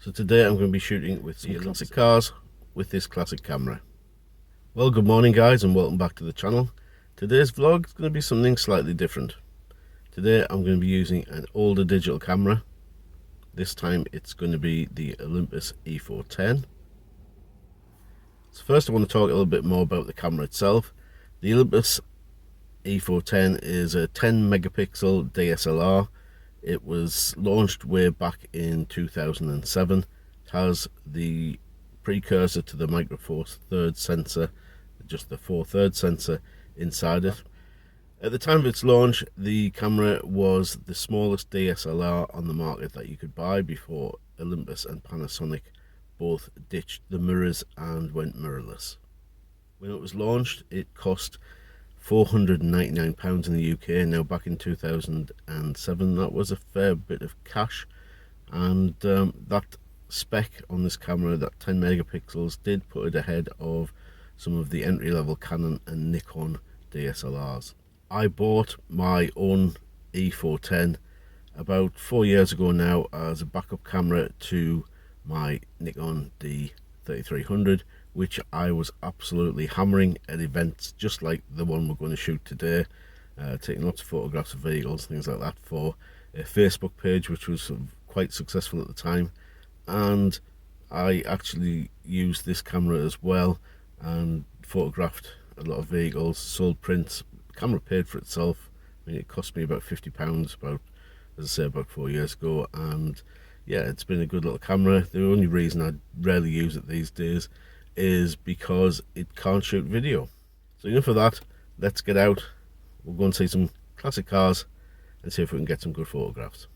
So today I'm going to be shooting with some classic cars with this classic camera. Well, good morning guys, and welcome back to the channel. Today's vlog is going to be something slightly different. Today I'm going to be using an older digital camera. This time it's going to be the Olympus E-410. So first I want to talk a little bit more about the camera itself. The Olympus E-410 is a 10 megapixel DSLR. It was launched way back in 2007. It has the precursor to the Micro Four Thirds sensor, just the 4/3 sensor inside it. At the time of its launch, the camera was the smallest DSLR on the market that you could buy before Olympus and Panasonic both ditched the mirrors and went mirrorless. When it was launched, it cost £499 in the UK. Now back in 2007 that was a fair bit of cash, and that spec on this camera, that 10 megapixels, did put it ahead of some of the entry-level Canon and Nikon DSLRs. I bought my own E410 about 4 years ago now as a backup camera to my Nikon D3300, which I was absolutely hammering at events just like the one we're going to shoot today, taking lots of photographs of vehicles, things like that, for a Facebook page which was quite successful at the time. And I actually used this camera as well and photographed a lot of vehicles, sold prints. The camera paid for itself. I mean, it cost me about £50 about, as I say, about 4 years ago, and yeah, it's been a good little camera. The only reason I rarely use it these days is because it can't shoot video. So enough of that, let's get out. We'll go and see some classic cars and see if we can get some good photographs.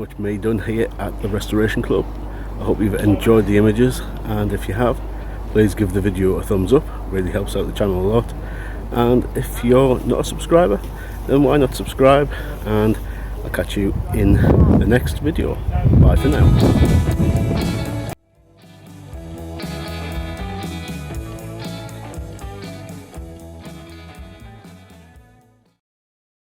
much me done here at the Restoration Club. I hope you've enjoyed the images, and if you have, please give the video a thumbs up, really helps out the channel a lot. And if you're not a subscriber, then why not subscribe, and I'll catch you in the next video. Bye for now.